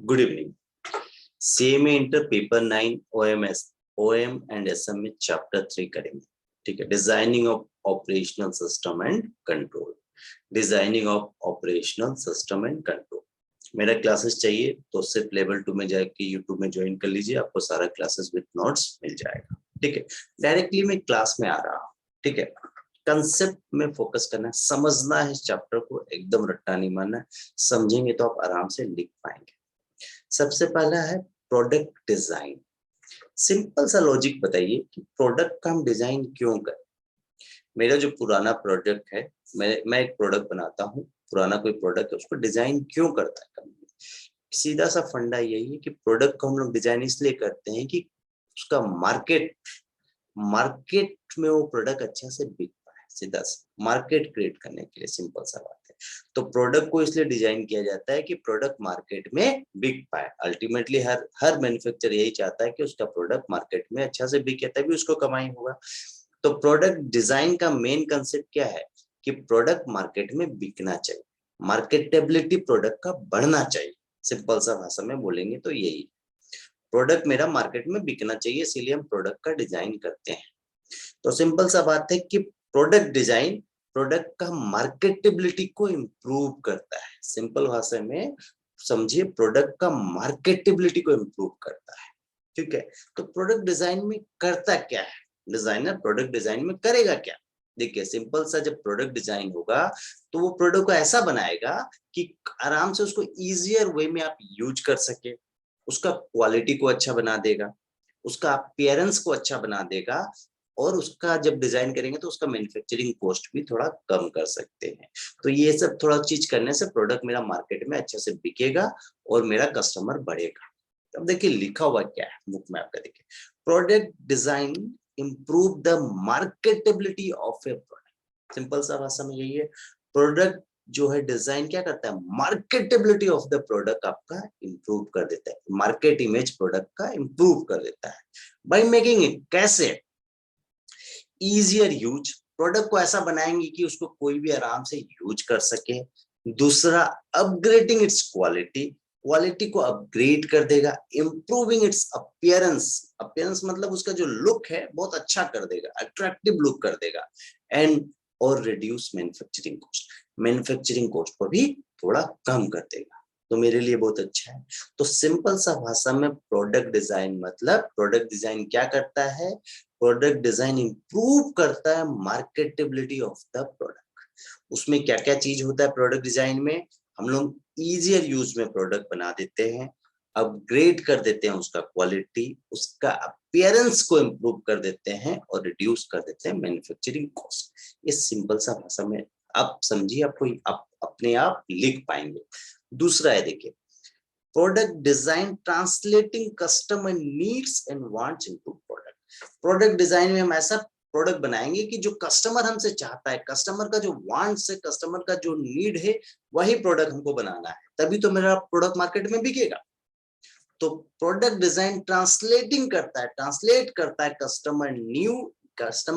Good evening. CMA inter paper 9 OM and SM में chapter 3 करेंगे। ठीक है, designing of operational system and control. Designing of operational system and control मेरा classes चाहिए तो सिर्फ लेवल 2 में जाके यूट्यूब में ज्वाइन कर लीजिए, आपको सारा क्लासेस विद नोट्स मिल जाएगा। ठीक है, डायरेक्टली मैं क्लास में आ रहा हूँ। ठीक है, कंसेप्ट में फोकस करना है, समझना है इस चैप्टर को, एकदम रट्टा नहीं मारना है। समझेंगे तो आप आराम से लिख पाएंगे। सबसे पहला है प्रोडक्ट डिजाइन। सिंपल सा लॉजिक बताइए कि प्रोडक्ट का हम डिजाइन क्यों करें। मेरा जो पुराना प्रोडक्ट है, मैं एक प्रोडक्ट बनाता हूँ, पुराना कोई प्रोडक्ट है, उसको डिजाइन क्यों करता है कंपनी। सीधा सा फंडा यही है कि प्रोडक्ट को हम लोग डिजाइन इसलिए करते हैं कि उसका मार्केट में वो प्रोडक्ट अच्छा से बिक पाए। सीधा सा मार्केट क्रिएट करने के लिए, सिंपल सा बात है। तो प्रोडक्ट को इसलिए डिजाइन किया जाता है कि प्रोडक्ट मार्केट में बिक पाए। अल्टीमेटली हर मैन्युफैक्चरर यही चाहता है कि उसका प्रोडक्ट मार्केट में अच्छा से बिके, तभी उसको कमाई होगा। तो प्रोडक्ट डिजाइन का मेन कंसेप्ट क्या है कि प्रोडक्ट मार्केट में बिकना चाहिए, मार्केटेबिलिटी प्रोडक्ट का बढ़ना चाहिए। सिंपल सा भाषा में बोलेंगे तो यही, प्रोडक्ट मेरा मार्केट में बिकना चाहिए, इसीलिए हम प्रोडक्ट का डिजाइन करते हैं। तो सिंपल सा बात है कि प्रोडक्ट डिजाइन प्रोडक्ट का मार्केटेबिलिटी को इम्प्रूव करता है। सिंपल भाषा में समझिए, प्रोडक्ट का मार्केटेबिलिटी को इम्प्रूव करता है। ठीक है, तो प्रोडक्ट डिजाइन में करता क्या है डिजाइनर, प्रोडक्ट डिजाइन में करेगा क्या। देखिए सिंपल सा, जब प्रोडक्ट डिजाइन होगा तो वो प्रोडक्ट को ऐसा बनाएगा कि आराम से उसको इजियर वे में आप यूज कर सके, उसका क्वालिटी को अच्छा बना देगा, उसका अपीयरेंस को अच्छा बना देगा, और उसका जब डिजाइन करेंगे तो उसका मैन्युफैक्चरिंग कॉस्ट भी थोड़ा कम कर सकते हैं। तो ये सब थोड़ा चीज करने से प्रोडक्ट मेरा मार्केट में अच्छे से बिकेगा और मेरा कस्टमर बढ़ेगा। अब देखिए लिखा हुआ क्या है बुक में आपका, देखिए product design improve the marketability of A product. Simple सा भाषा में यही है, प्रोडक्ट जो है डिजाइन क्या करता है, मार्केटेबिलिटी ऑफ द प्रोडक्ट आपका इंप्रूव कर देता है, मार्केट इमेज प्रोडक्ट का इंप्रूव कर देता है। बाय मेकिंग इट, कैसे, इजियर यूज, प्रोडक्ट को ऐसा बनाएंगे कि उसको कोई भी आराम से यूज कर सके। दूसरा, अपग्रेडिंग इट्स क्वालिटी, क्वालिटी को अपग्रेड कर देगा। इंप्रूविंग इट्स अपीयरेंस, अपीयरेंस मतलब उसका जो लुक है बहुत अच्छा कर देगा, अट्रैक्टिव लुक कर देगा। एंड और reduce manufacturing cost, manufacturing cost को भी थोड़ा कम कर देगा। तो मेरे लिए बहुत अच्छा है। तो सिंपल सा भाषा में प्रोडक्ट डिजाइन मतलब, प्रोडक्ट डिजाइन क्या करता है, प्रोडक्ट डिजाइन इंप्रूव करता है मार्केटेबिलिटी ऑफ द प्रोडक्ट। उसमें क्या क्या चीज होता है प्रोडक्ट डिजाइन में, हम लोग इजियर यूज में प्रोडक्ट बना देते हैं, अपग्रेड कर देते हैं उसका क्वालिटी, उसका अपीयरेंस को इंप्रूव कर देते हैं, और रिड्यूस कर देते हैं मैन्युफैक्चरिंग कॉस्ट। ये सिंपल सा भाषा में आप समझिए, आपको आप अपने आप लिख पाएंगे। दूसरा है, देखिए product design translating customer needs and wants into product. Product design में हम ऐसा प्रोडक्ट बनाएंगे कि जो कस्टमर हमसे चाहता है, कस्टमर का जो वांट्स है, कस्टमर का जो नीड है, वही प्रोडक्ट हमको बनाना है, तभी तो मेरा प्रोडक्ट मार्केट में बिकेगा। तो प्रोडक्ट डिजाइन ट्रांसलेटिंग करता है, ट्रांसलेट करता है कस्टमर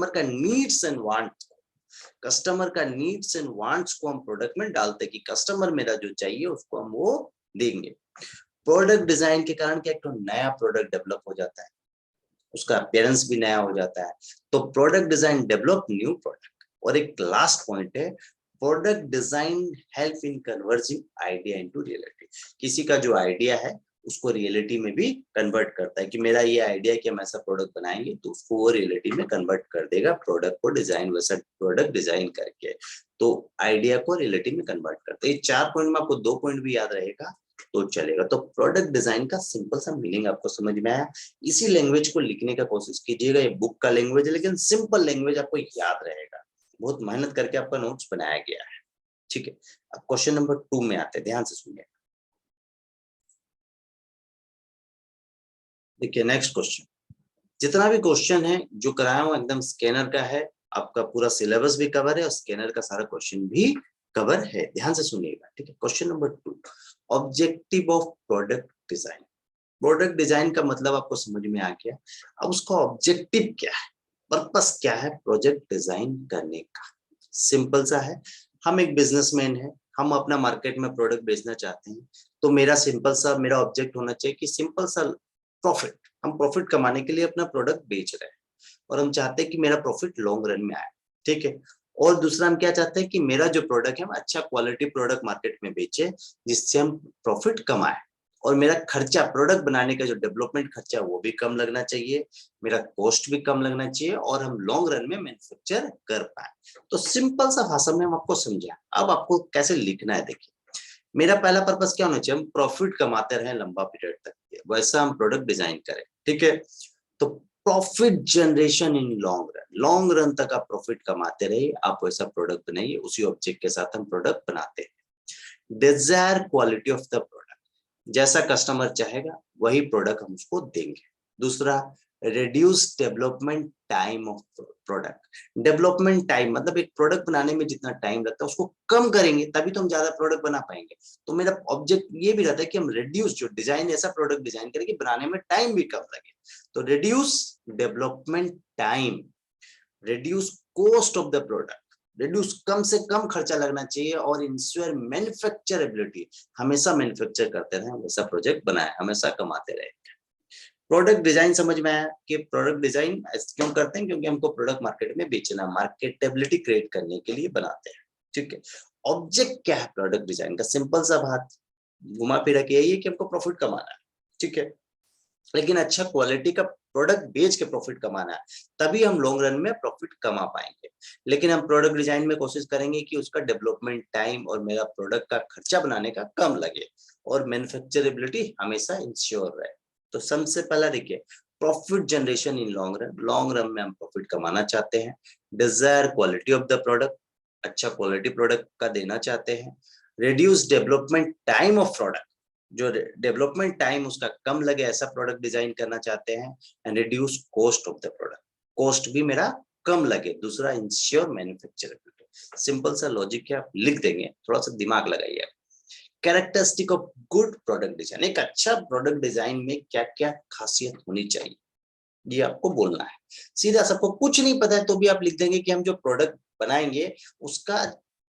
का नीड्स एंड वांट्स, कस्टमर का नीड्स एंड वांट्स को हम प्रोडक्ट में डालते हैं कि कस्टमर मेरा जो चाहिए उसको हम वो देंगे। प्रोडक्ट डिजाइन के कारण क्या, एक तो नया प्रोडक्ट डेवलप हो जाता है, उसका अपीयरेंस भी नया हो जाता है। तो product design develop new product. और एक लास्ट पॉइंट है, product design help in converging idea into reality. किसी का जो आइडिया है उसको रियलिटी में भी कन्वर्ट करता है कि मेरा ये आइडिया कि हम ऐसा प्रोडक्ट बनाएंगे, तो उसको वो रियलिटी में कन्वर्ट कर देगा, प्रोडक्ट को डिजाइन, वैसा प्रोडक्ट डिजाइन करके। तो आइडिया को रियलिटी में कन्वर्ट करते हैं। 4 पॉइंट में आपको 2 पॉइंट भी याद रहेगा तो चलेगा। तो प्रोडक्ट डिजाइन का सिंपल सा मीनिंग आपको समझ में आया। इसी लैंग्वेज को लिखने का कोशिश कीजिएगा, ये बुक का लैंग्वेज है लेकिन सिंपल लैंग्वेज आपको याद रहेगा, बहुत मेहनत करके आपका नोट्स बनाया गया है। ठीक है, अब क्वेश्चन नंबर 2 में आते हैं, ध्यान से सुनिए। देखिए नेक्स्ट क्वेश्चन, जितना भी क्वेश्चन है जो कराया हूं एकदम स्कैनर का है, आपका पूरा सिलेबस भी कवर है और स्कैनर का सारा क्वेश्चन भी कवर है, ध्यान से सुनिएगा। ठीक है, question number 2, objective of product design. Product design का मतलब आपको समझ में आ गया। अब उसका ऑब्जेक्टिव क्या है, पर्पस क्या है प्रोजेक्ट डिजाइन करने का। सिंपल सा है, हम एक बिजनेसमैन है, हम अपना मार्केट में प्रोडक्ट बेचना चाहते हैं, तो मेरा ऑब्जेक्ट होना चाहिए कि सिंपल सा प्रॉफिट। हम प्रॉफिट कमाने के लिए अपना प्रोडक्ट बेच रहे हैं और हम चाहते हैं कि मेरा प्रॉफिट लॉन्ग रन में आए, ठीक है। और दूसरा हम क्या चाहते हैं कि मेरा जो प्रोडक्ट है, अच्छा क्वालिटी प्रोडक्ट मार्केट में बेचे जिससे हम प्रॉफिट कमाए, और मेरा खर्चा प्रोडक्ट बनाने का जो डेवलपमेंट खर्चा वो भी कम लगना चाहिए, मेरा कॉस्ट भी कम लगना चाहिए, और हम लॉन्ग रन में मैन्युफैक्चर कर पाए। तो सिंपल सा भाषा में हम आपको समझा। अब आपको कैसे लिखना है, देखिए मेरा पहला पर्पस क्या होना चाहिए, हम प्रॉफिट कमाते रहे लंबा पीरियड तक, वैसा हम प्रोडक्ट डिजाइन करें, ठीक है। तो profit generation in long run तक आप प्रॉफिट कमाते रहिए, आप वैसा प्रोडक्ट बनाइए, उसी ऑब्जेक्ट के साथ हम प्रोडक्ट बनाते हैं। Desire quality of the product, जैसा कस्टमर चाहेगा वही प्रोडक्ट हम उसको देंगे। दूसरा, reduce development time of product. Development time मतलब एक प्रोडक्ट बनाने में जितना टाइम लगता है उसको कम करेंगे, तभी तो हम ज्यादा प्रोडक्ट बना पाएंगे। तो मेरा ऑब्जेक्ट ये भी रहता है कि हम रिड्यूस, जो डिजाइन ऐसा प्रोडक्ट डिजाइन करें कि बनाने में टाइम भी कम लगे। तो reduce development time, reduce cost of the product, reduce कम से कम खर्चा लगना चाहिए, और इंश्योर मैन्युफैक्चरेबिलिटी, हमेशा मैन्युफैक्चर करते रहे, वैसा प्रोजेक्ट बनाए, हमेशा कमाते रहे। प्रोडक्ट डिजाइन समझ में आया कि प्रोडक्ट डिजाइन क्यों करते हैं, क्योंकि हमको प्रोडक्ट मार्केट में बेचना, मार्केटेबिलिटी क्रिएट करने के लिए बनाते हैं, ठीक है। ऑब्जेक्ट क्या है प्रोडक्ट डिजाइन का, सिंपल सा बात घुमा फिरा के यही है कि हमको प्रॉफिट कमाना है, ठीक है, लेकिन अच्छा क्वालिटी का प्रोडक्ट बेच के प्रॉफिट कमाना है, तभी हम लॉन्ग रन में प्रॉफिट कमा पाएंगे। लेकिन हम प्रोडक्ट डिजाइन में कोशिश करेंगे कि उसका डेवलपमेंट टाइम और मेरा प्रोडक्ट का खर्चा बनाने का कम लगे, और मैन्युफैक्चरेबिलिटी हमेशा इंश्योर रहे। तो सबसे पहला देखिए, profit generation in long run में हम प्रॉफिट कमाना चाहते हैं। Desire quality of the product, अच्छा क्वालिटी प्रोडक्ट का देना चाहते हैं। Reduce development time of product, जो डेवलपमेंट टाइम उसका कम लगे ऐसा प्रोडक्ट डिजाइन करना चाहते हैं। And reduce cost of the product, cost भी मेरा कम लगे। दूसरा, इंश्योर मैन्युफैक्चरेबिलिटी। सिंपल सा लॉजिक है, आप लिख देंगे, थोड़ा सा दिमाग लगाइए। Characteristic of good product design, एक अच्छा प्रोडक्ट डिजाइन में क्या क्या खासियत होनी चाहिए ये आपको बोलना है। सीधा, सबको कुछ नहीं पता है तो भी आप लिख देंगे कि हम जो प्रोडक्ट बनाएंगे उसका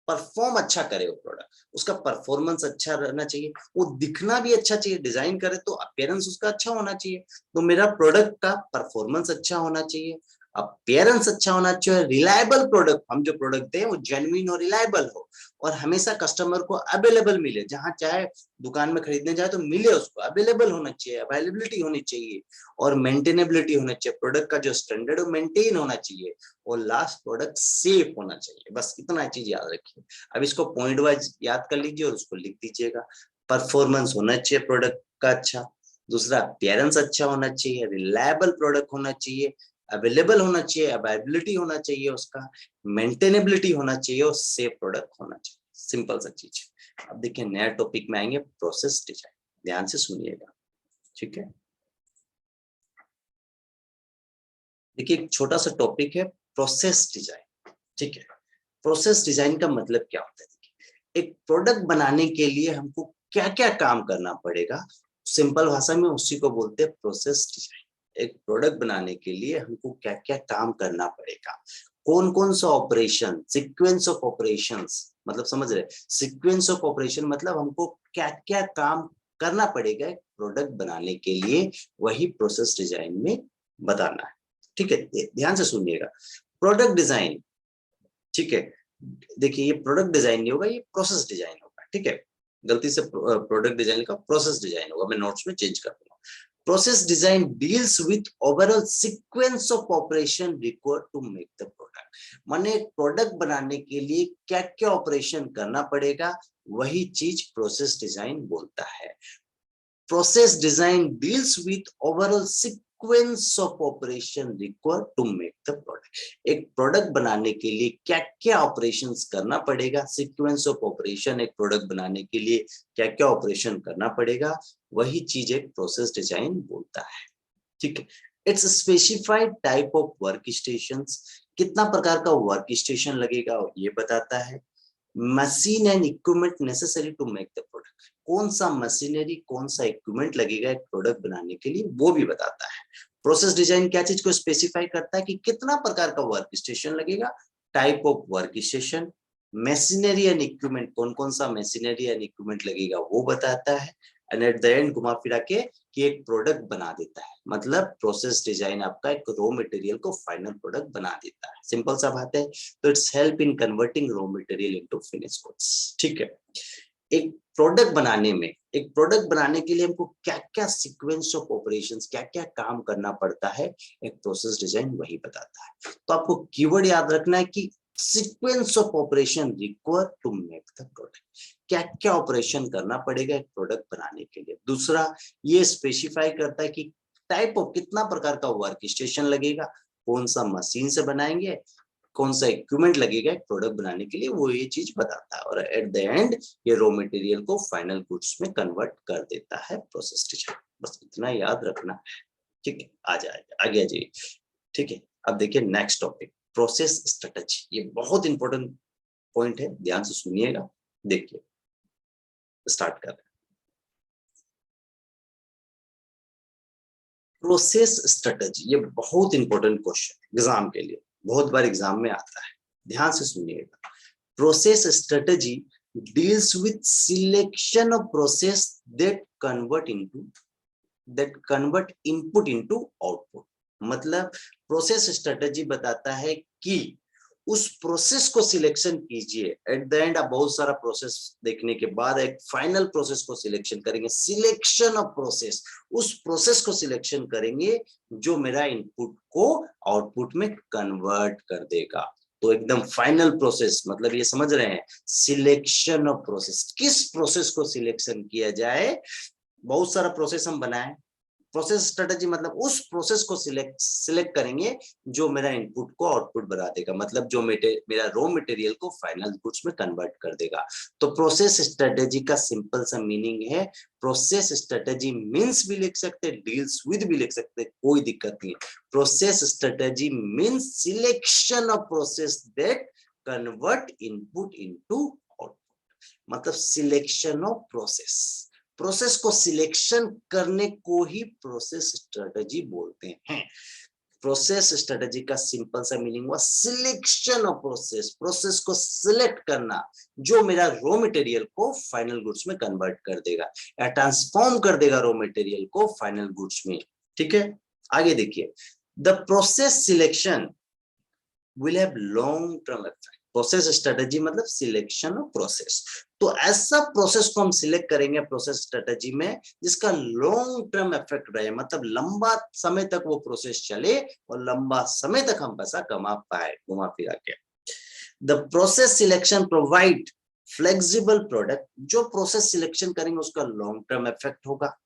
परफॉर्म अच्छा करे, वो प्रोडक्ट, उसका परफॉर्मेंस अच्छा रहना चाहिए, वो दिखना भी अच्छा चाहिए, डिजाइन करे तो अपीयरेंस उसका अच्छा होना चाहिए। तो मेरा प्रोडक्ट का परफॉर्मेंस अच्छा होना चाहिए, अपीयरेंस अच्छा होना चाहिए, रिलायबल प्रोडक्ट, हम जो प्रोडक्ट दें वो जेन्युइन और रिलायबल हो, और हमेशा कस्टमर को अवेलेबल मिले, जहां चाहे दुकान में खरीदने जाए तो मिले, उसको अवेलेबल होना चाहिए, अवेलेबिलिटी होनी चाहिए, और मेंटेनेबिलिटी होना चाहिए, प्रोडक्ट का जो स्टैंडर्ड है मेंटेन होना चाहिए, और लास्ट प्रोडक्ट सेफ होना चाहिए। बस इतना चीज याद रखिए। अब इसको पॉइंट वाइज याद कर लीजिए और उसको लिख दीजिएगा। परफॉर्मेंस होना चाहिए प्रोडक्ट का अच्छा, दूसरा अपीयरेंस अच्छा होना चाहिए, रिलायबल प्रोडक्ट होना चाहिए, अवेलेबल होना चाहिए, अवेलेबिलिटी होना चाहिए उसका, मेंटेनेबिलिटी होना चाहिए, और सेफ प्रोडक्ट होना चाहिए। सिंपल सा चीज। अब देखिए नया टॉपिक में आएंगे, प्रोसेस डिजाइन, ध्यान से सुनिएगा, ठीक है। देखिए एक छोटा सा टॉपिक है, प्रोसेस डिजाइन, ठीक है। प्रोसेस डिजाइन का मतलब क्या होता है, देखिए एक प्रोडक्ट बनाने के लिए हमको क्या क्या काम करना पड़ेगा, सिंपल भाषा में उसी को बोलते हैं प्रोसेस डिजाइन। एक प्रोडक्ट बनाने के लिए हमको क्या क्या काम करना पड़ेगा, कौन कौन सा ऑपरेशन, सीक्वेंस ऑफ ऑपरेशंस, मतलब समझ रहे, सीक्वेंस ऑफ ऑपरेशन मतलब हमको क्या क्या काम करना पड़ेगा एक प्रोडक्ट बनाने के लिए, वही प्रोसेस डिजाइन में बताना है, ठीक है। ध्यान से सुनिएगा, प्रोडक्ट डिजाइन, ठीक है। देखिए ये प्रोडक्ट डिजाइन नहीं होगा, ये प्रोसेस डिजाइन होगा, ठीक है। गलती से प्रोडक्ट डिजाइन का प्रोसेस डिजाइन होगा, मैं नोट्स में चेंज कर दूंगा। Process design deals with overall sequence of operation required to make the product, माने प्रोडक्ट बनाने के लिए क्या क्या ऑपरेशन करना पड़ेगा, वही चीज प्रोसेस डिजाइन बोलता है। Process design deals with overall sequence of operation required to make the product. एक प्रोडक्ट बनाने के लिए क्या क्या ऑपरेशंस करना पड़ेगा, सीक्वेंस ऑफ ऑपरेशन, एक प्रोडक्ट बनाने के लिए क्या क्या ऑपरेशन करना पड़ेगा, वही चीज एक प्रोसेस डिजाइन बोलता है, ठीक है। It's specified type of work stations, कितना प्रकार का वर्क स्टेशन लगेगा ये बताता है। Machine and equipment necessary to make the product, कौन सा मशीनरी, कौन सा इक्विपमेंट लगेगा एक प्रोडक्ट बनाने के लिए, वो भी बताता है। प्रोसेस डिजाइन क्या चीज को स्पेसिफाई करता है कि कितना प्रकार का वर्क स्टेशन लगेगा, type of work station, machinery and equipment, कौन कौन सा मशीनरी एंड इक्विपमेंट लगेगा वो बताता है, एंड एट द एंड घुमा फिरा के कि एक प्रोडक्ट बना देता है। मतलब प्रोसेस डिजाइन आपका एक रॉ मटेरियल को फाइनल प्रोडक्ट बना देता है। सिंपल सा बात है। तो it's help in converting raw material into finish goods. ठीक है, एक प्रोडक्ट बनाने में, एक प्रोडक्ट बनाने के लिए हमको क्या क्या सीक्वेंस ऑफ ऑपरेशंस, क्या क्या काम करना पड़ता है, एक प्रोसेस डिजाइन वही बताता है। तो आपको कीवर्ड याद रखना है कि sequence of operation require to make the product, क्या क्या ऑपरेशन करना पड़ेगा एक प्रोडक्ट बनाने के लिए। दूसरा, ये स्पेसिफाई करता है कि टाइप ऑफ, कितना प्रकार का वर्क स्टेशन लगेगा, कौन सा मशीन से बनाएंगे, कौन सा इक्विपमेंट लगेगा एक प्रोडक्ट बनाने के लिए, वो ये चीज बताता है। और एट द एंड ये रॉ मटेरियल को फाइनल गुड्स में कन्वर्ट कर देता है प्रोसेस डिजाइन। बस इतना याद रखना है। ठीक है, आ जाएगा आगे आ जाइए। ठीक है, अब देखिए नेक्स्ट टॉपिक, प्रोसेस स्ट्रेटजी। ये बहुत इंपॉर्टेंट पॉइंट है, ध्यान से सुनिएगा। देखिए स्टार्ट कर रहे हैं। प्रोसेस स्ट्रेटजी, ये बहुत इंपॉर्टेंट क्वेश्चन एग्जाम के लिए, बहुत बार एग्जाम में आता है, ध्यान से सुनिएगा। Process strategy deals with selection of process that convert input into output. मतलब प्रोसेस स्ट्रेटजी बताता है कि उस प्रोसेस को सिलेक्शन कीजिए। एट द एंड आप बहुत सारा प्रोसेस देखने के बाद एक फाइनल प्रोसेस को सिलेक्शन करेंगे। सिलेक्शन ऑफ प्रोसेस, उस प्रोसेस को सिलेक्शन करेंगे जो मेरा इनपुट को आउटपुट में कन्वर्ट कर देगा। तो एकदम फाइनल प्रोसेस, मतलब ये समझ रहे हैं, सिलेक्शन ऑफ प्रोसेस, किस प्रोसेस को सिलेक्शन किया जाए। बहुत सारा प्रोसेस हम बनाए, प्रोसेस स्ट्रेटजी मतलब उस प्रोसेस को सिलेक्ट करेंगे जो मेरा इनपुट को आउटपुट बना देगा, मतलब जो मेरा रॉ मटेरियल को फाइनल गुड्स में कन्वर्ट कर देगा। तो प्रोसेस स्ट्रेटजी का सिंपल सा मीनिंग है, प्रोसेस स्ट्रेटजी मींस भी लिख सकते, डील्स विद भी लिख सकते, कोई दिक्कत नहीं। Process strategy means selection of process that convert input into output. मतलब सिलेक्शन ऑफ प्रोसेस, प्रोसेस को सिलेक्शन करने को ही प्रोसेस स्ट्रेटजी बोलते हैं। प्रोसेस स्ट्रेटजी का सिंपल सा मीनिंग हुआ सिलेक्शन ऑफ प्रोसेस, प्रोसेस को सिलेक्ट करना जो मेरा रॉ मटेरियल को फाइनल गुड्स में कन्वर्ट कर देगा या ट्रांसफॉर्म कर देगा रॉ मटेरियल को फाइनल गुड्स में। ठीक है, आगे देखिए, the process selection will have long term effect. Process strategy मतलब सिलेक्शन ऑफ प्रोसेस, तो ऐसा प्रोसेस को हम सिलेक्ट करेंगे प्रोसेस स्ट्रेटजी में जिसका लॉन्ग टर्म इफेक्ट रहे, मतलब लंबा समय तक वो प्रोसेस चले और लंबा समय तक हम पैसा कमा पाए घुमा फिरा के। The process selection provide flexible product, जो प्रोसेस सिलेक्शन करेंगे उसका लॉन्ग टर्म इफेक्ट होगा,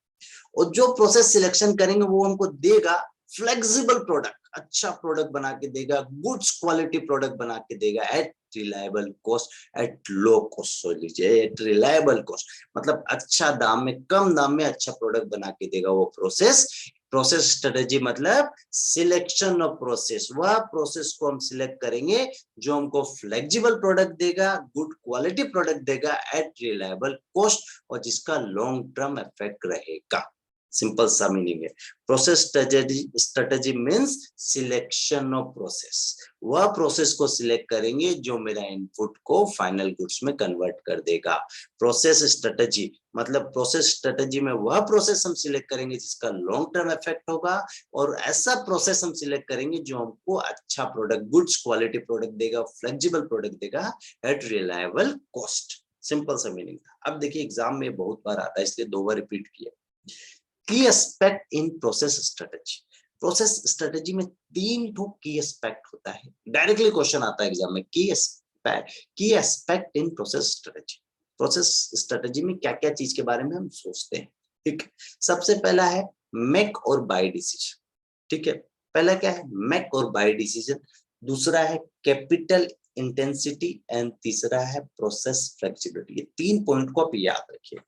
और जो प्रोसेस सिलेक्शन करेंगे वो हमको देगा फ्लेक्सिबल प्रोडक्ट, अच्छा प्रोडक्ट बना के देगा, गुड्स क्वालिटी प्रोडक्ट बना के देगा at reliable cost, at low cost, सोच लीजिए एट रिलायबल कॉस्ट, मतलब अच्छा दाम में, कम दाम में अच्छा प्रोडक्ट बना के देगा वो प्रोसेस। प्रोसेस स्ट्रेटजी मतलब सिलेक्शन ऑफ प्रोसेस, वह प्रोसेस को हम सिलेक्ट करेंगे जो हमको फ्लेक्सिबल प्रोडक्ट देगा, गुड क्वालिटी प्रोडक्ट देगा एट रिलायबल कॉस्ट, और जिसका लॉन्ग टर्म इफेक्ट रहेगा। सिंपल सा मीनिंग है। Process strategy means selection of process, वह प्रोसेस को सिलेक्ट करेंगे जो मेरा इनपुट को फाइनल गुड्स में कन्वर्ट कर देगा। प्रोसेस स्ट्रेटजी मतलब प्रोसेस स्ट्रेटजी में वह प्रोसेस हम सिलेक्ट करेंगे जिसका लॉन्ग टर्म इफेक्ट होगा, और ऐसा प्रोसेस हम सिलेक्ट करेंगे जो हमको अच्छा प्रोडक्ट, गुड्स क्वालिटी प्रोडक्ट देगा, फ्लेक्सिबल प्रोडक्ट देगा एट रिलायबल कॉस्ट। सिंपल सा मीनिंग था। अब देखिए एग्जाम में बहुत बार आता है इसलिए 2 बार रिपीट किया। की aspect in process strategy, process strategy में 3 की एस्पेक्ट होता है, डायरेक्टली क्वेश्चन आता है एग्जाम में, की aspect in process strategy. Process strategy में क्या क्या चीज के बारे में हम सोचते हैं। ठीक, सबसे पहला है मेक और बाय डिसीजन। ठीक है, पहला क्या है, मेक और बाय डिसीजन, दूसरा है कैपिटल इंटेंसिटी, एंड तीसरा है प्रोसेस फ्लेक्सिबिलिटी। ये 3 पॉइंट को आप याद रखिए।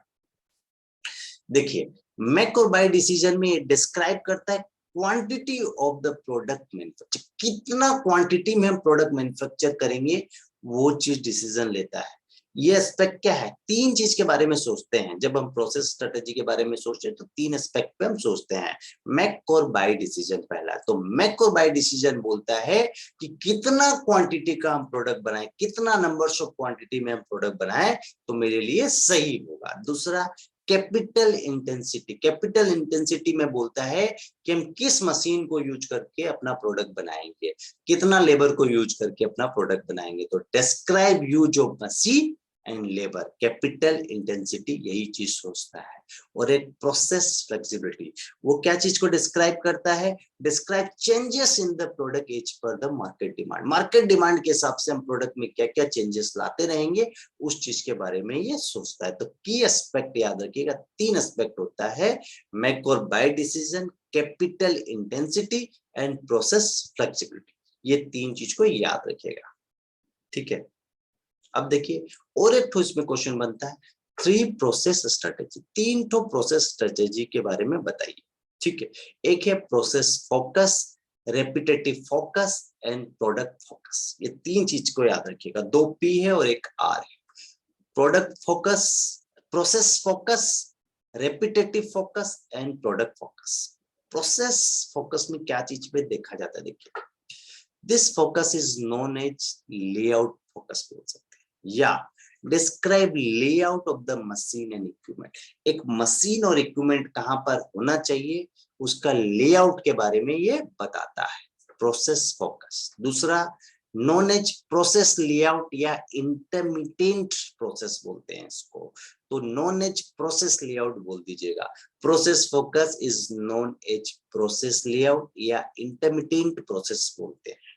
देखिए मेक और बाय डिसीजन में डिस्क्राइब करता है quantity of the product manufacture, कितना क्वांटिटी में हम प्रोडक्ट मैन्युफैक्चर करेंगे वो चीज डिसीजन लेता है। ये एस्पेक्ट क्या है, तीन चीज के बारे में सोचते हैं जब हम प्रोसेस स्ट्रेटेजी के बारे में सोचते हैं, तो तीन एस्पेक्ट पे हम सोचते हैं। मेक और बाय डिसीजन पहला, तो मेक और बाय डिसीजन बोलता है कि कितना क्वांटिटी का हम प्रोडक्ट बनाए, कितना नंबर्स ऑफ क्वांटिटी में हम प्रोडक्ट बनाए तो मेरे लिए सही होगा। दूसरा कैपिटल इंटेंसिटी, कैपिटल इंटेंसिटी में बोलता है कि हम किस मशीन को यूज करके अपना प्रोडक्ट बनाएंगे, कितना लेबर को यूज करके अपना प्रोडक्ट बनाएंगे। तो describe use of machine and labour, capital intensity यही चीज सोचता है। और एक प्रोसेस फ्लेक्सिबिलिटी, वो क्या चीज को डिस्क्राइब करता है, describe changes in the product as per the market demand, market demand के हिसाब से हम प्रोडक्ट में क्या क्या चेंजेस लाते रहेंगे उस चीज के बारे में ये सोचता है। तो की एस्पेक्ट याद रखिएगा, तीन एस्पेक्ट होता है, मेक और buy decision, capital intensity and process flexibility, ये तीन चीज को याद रखिएगा। ठीक है, अब देखिए और एक तो इसमें क्वेश्चन बनता है, थ्री प्रोसेस स्ट्रेटेजी, तीन तो प्रोसेस स्ट्रेटेजी के बारे में बताइए। ठीक है, एक है process focus, repetitive focus and product focus, ये तीन चीज को याद रखिएगा, दो पी है और एक आर है। Product focus, process focus, repetitive focus and product focus. Process focus में क्या चीज पे देखा जाता है, देखिए this focus is known as layout focus बोल सकते हैं, या describe layout of the machine and equipment, एक मशीन और इक्विपमेंट कहां पर होना चाहिए उसका लेआउट के बारे में ये बताता है, प्रोसेस फोकस। दूसरा नॉन एज प्रोसेस लेआउट या इंटरमीडिएट प्रोसेस बोलते हैं इसको, तो नॉन एज प्रोसेस लेआउट बोल दीजिएगा। Process focus is known as process layout या इंटरमीडिएट प्रोसेस बोलते हैं।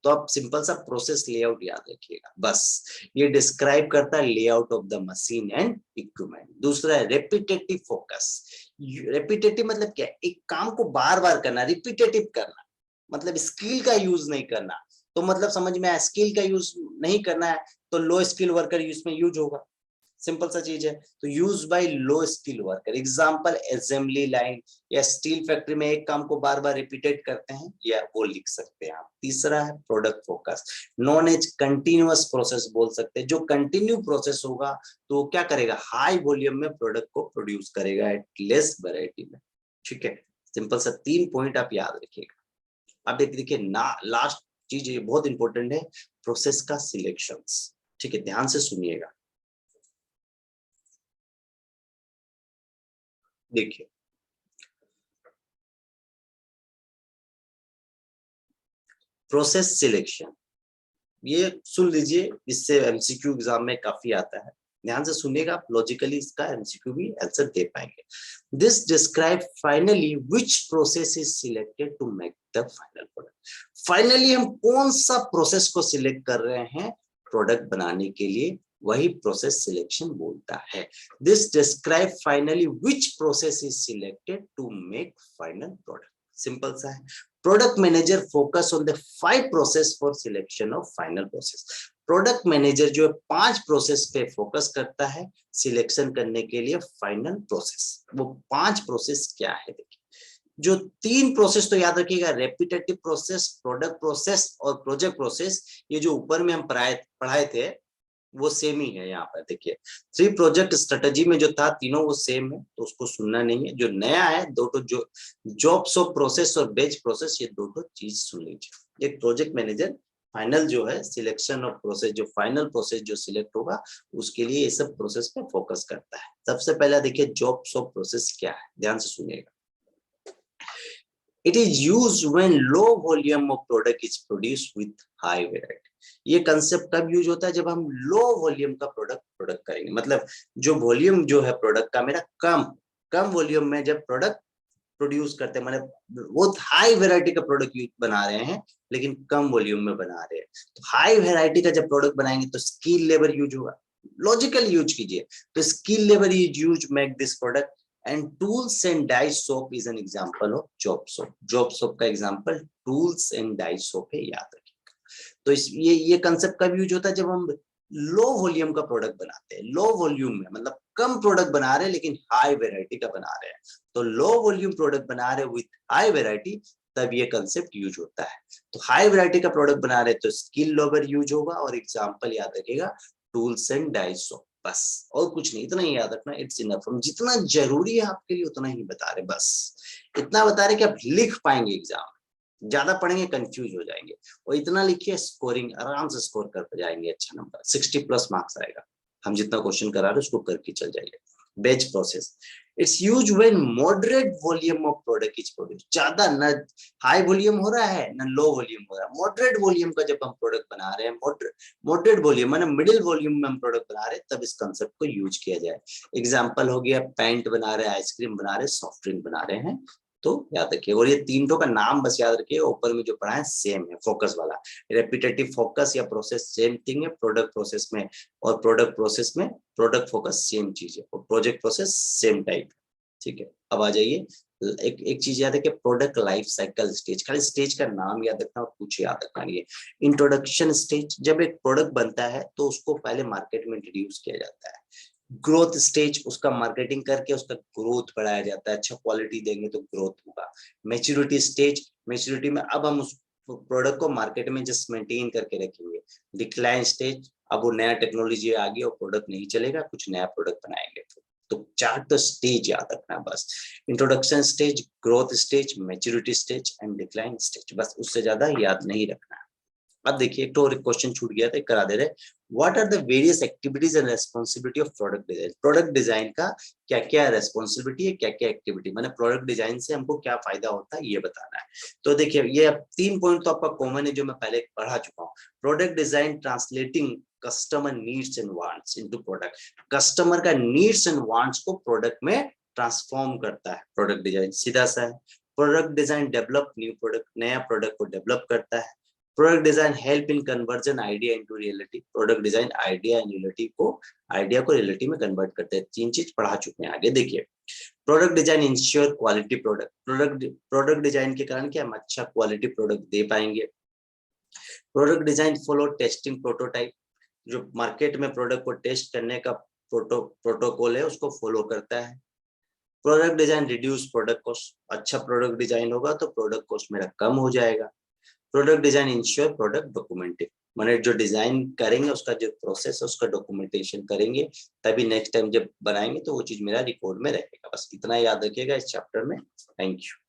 तो आप सिंपल सा प्रोसेस लेआउट याद रखिएगा बस, ये डिस्क्राइब करता है layout of the machine and equipment. दूसरा है रेपिटेटिव फोकस, रेपिटेटिव मतलब क्या, एक काम को बार बार करना, रिपीटेटिव करना, मतलब स्किल का यूज नहीं करना। तो मतलब समझ में आया, स्किल का यूज नहीं करना है तो लो स्किल वर्कर इसमें यूज होगा, सिंपल सा चीज है। तो use by low skill worker, example assembly line या स्टील फैक्ट्री में एक काम को बार बार रिपीटेड करते हैं, या वो लिख सकते हैं आप। तीसरा है product focus, known as continuous process बोल सकते हैं, जो कंटिन्यू प्रोसेस होगा तो वो क्या करेगा, हाई वॉल्यूम में प्रोडक्ट को प्रोड्यूस करेगा एट लेस वैरायटी में। ठीक है, सिंपल सा तीन पॉइंट आप याद रखिएगा। अब देखिए ना, लास्ट चीज ये बहुत इंपॉर्टेंट है, प्रोसेस का सिलेक्शंस। ठीक है, ध्यान से सुनिएगा। देखिए प्रोसेस सिलेक्शन, ये सुन लीजिए, इससे एमसीक्यू एग्जाम में काफी आता है, ध्यान से सुनिएगा, आप लॉजिकली इसका एमसीक्यू भी आंसर दे पाएंगे। This describe finally which process is selected to make the final product, finally हम कौन सा प्रोसेस को सिलेक्ट कर रहे हैं प्रोडक्ट बनाने के लिए, वही प्रोसेस सिलेक्शन बोलता है। This describe finally which process is selected to make final product, simple सा है। Product manager focus on the 5 process for selection of final process, product manager जो है 5 प्रोसेस पे फोकस करता है सिलेक्शन करने के लिए फाइनल प्रोसेस। वो 5 प्रोसेस क्या है, देखिए जो 3 प्रोसेस तो याद रखिएगा, रेपिटेटिव प्रोसेस, प्रोडक्ट प्रोसेस और प्रोजेक्ट प्रोसेस, ये जो ऊपर में हम पढ़ाए थे वो सेम ही है। यहाँ पर देखिए 3 प्रोजेक्ट स्ट्रेटेजी में जो था तीनों वो सेम है, तो उसको सुनना नहीं है। जो नया है दो तो जो जॉब्स ऑफ प्रोसेस और बेच प्रोसेस, ये दो तो चीज सुन लीजिए। एक प्रोजेक्ट मैनेजर फाइनल जो है सिलेक्शन ऑफ प्रोसेस, जो फाइनल प्रोसेस जो सिलेक्ट होगा उसके लिए ये सब प्रोसेस पे फोकस करता है। सबसे पहला देखिए जॉब्स ऑफ प्रोसेस क्या है, ध्यान से सुनिएगा। It is used when low volume of product is produced with high variety. ये कंसेप्ट कब यूज होता है, जब हम लो वॉल्यूम का प्रोडक्ट करेंगे, मतलब जो वॉल्यूम जो है प्रोडक्ट का मेरा कम वॉल्यूम में जब प्रोडक्ट प्रोड्यूस करते हैं, मतलब बहुत हाई वैरायटी का प्रोडक्ट बना रहे हैं लेकिन कम वॉल्यूम में बना रहे हैं। तो हाई वैरायटी का जब प्रोडक्ट बनाएंगे तो स्किल लेबर यूज होगा, लॉजिकल यूज कीजिए, तो skill labour is use make this product. And tools and die shop is an example of job shop, job shop का example tools and die shop है, याद रखिएगा। तो ये कंसेप्ट कब यूज होता है, जब हम लो वॉल्यूम का प्रोडक्ट बनाते हैं, लो वॉल्यूम में मतलब कम प्रोडक्ट बना रहे हैं लेकिन हाई वैरायटी का बना रहे हैं, तो लो वॉल्यूम प्रोडक्ट बना रहे विथ हाई वैरायटी, तब ये कंसेप्ट यूज होता है। तो हाई वैरायटी का प्रोडक्ट बना रहे तो स्किल लेबर यूज होगा, और एग्जांपल याद रखिएगा टूल्स एंड डाइस ऑफ, बस और कुछ नहीं, इतना ही याद रखना, इट्स इनफ। हम जितना जरूरी है आपके लिए उतना ही बता रहे, बस इतना बता रहे कि आप लिख पाएंगे एग्जाम, ज्यादा पढ़ेंगे कंफ्यूज हो जाएंगे, और इतना लिखिए स्कोरिंग आराम से स्कोर कर जाएंगे, अच्छा नंबर 60+ मार्क्स आएगा। हम जितना क्वेश्चन करा रहे हैं उसको करके चल जाइए। Batch process, it's used when moderate volume of product is produce, ज्यादा न हाई वॉल्यूम हो रहा है न लो वॉल्यूम हो रहा है, मॉडरेट वॉल्यूम का जब हम प्रोडक्ट बना रहे हैं, मॉडरेट वॉल्यूम माने मिडिल वॉल्यूम में हम प्रोडक्ट बना रहे हैं, तब इस कंसेप्ट को यूज किया जाए। एग्जांपल हो गया पेंट बना रहे हैं, आइसक्रीम बना रहे हैं, सॉफ्ट ड्रिंक बना रहे हैं, तो याद रखिए। और ये तीनों का नाम बस याद रखिए, ऊपर में जो पढ़ा है सेम है, फोकस वाला। रेपिटेटिव फोकस या प्रोसेस सेम थिंग है प्रोडक्ट प्रोसेस में, और प्रोडक्ट प्रोसेस में प्रोडक्ट फोकस सेम चीज है, और प्रोजेक्ट प्रोसेस सेम टाइप। ठीक है, अब आ जाइए, एक चीज याद है कि प्रोडक्ट लाइफ साइकिल स्टेज, खाली स्टेज का नाम याद रखना और कुछ याद रखना नहीं है। इंट्रोडक्शन स्टेज, जब एक प्रोडक्ट बनता है तो उसको पहले मार्केट में इंट्रोड्यूस किया जाता है। ग्रोथ स्टेज, उसका मार्केटिंग करके उसका ग्रोथ बढ़ाया जाता है, अच्छा क्वालिटी देंगे तो ग्रोथ होगा। मैच्योरिटी स्टेज, मैच्योरिटी में अब हम उस प्रोडक्ट को मार्केट में जस्ट मेंटेन करके रखेंगे। डिक्लाइन स्टेज, अब वो नया टेक्नोलॉजी आ गई और प्रोडक्ट नहीं चलेगा, कुछ नया प्रोडक्ट बनाएंगे। तो 4 तो स्टेज याद रखना बस, introduction stage, growth stage, maturity stage and decline stage, बस उससे ज्यादा याद नहीं रखना। अब देखिए एक तो क्वेश्चन छूट गया था, करा दे रहे, what are the various activities and responsibility of product design, product design का क्या क्या रेस्पॉन्सिबिलिटी है, क्या क्या एक्टिविटी, मैंने प्रोडक्ट डिजाइन से हमको क्या फायदा होता है ये बताना है। तो देखिए ये 3 पॉइंट तो आपका कॉमन है जो मैं पहले पढ़ा चुका हूँ। Product design translating customer needs and wants into product, customer का नीड्स एंड वांट्स को प्रोडक्ट में ट्रांसफॉर्म करता है प्रोडक्ट डिजाइन, सीधा सा है। Product design develop new product, नया प्रोडक्ट को डेवलप करता है। Product design help in conversion idea into reality, product design idea and reality को, आइडिया को रियलिटी में कन्वर्ट करते हैं। 3 चीज पढ़ा चुके हैं, आगे देखिए। Product design ensure quality product, product design के कारण क्या हम अच्छा क्वालिटी प्रोडक्ट दे पाएंगे। Product design follow testing prototype, जो मार्केट में प्रोडक्ट को टेस्ट करने का प्रोटोकॉल है उसको फॉलो करता है। Product design reduce product cost, अच्छा प्रोडक्ट डिजाइन होगा तो प्रोडक्ट कॉस्ट मेरा कम हो जाएगा। Product design ensure product documentation, मैंने जो डिजाइन करेंगे उसका जो प्रोसेस है उसका डॉक्यूमेंटेशन करेंगे, तभी नेक्स्ट टाइम जब बनाएंगे तो वो चीज मेरा रिकॉर्ड में रहेगा। बस इतना याद रखिएगा इस चैप्टर में। Thank you.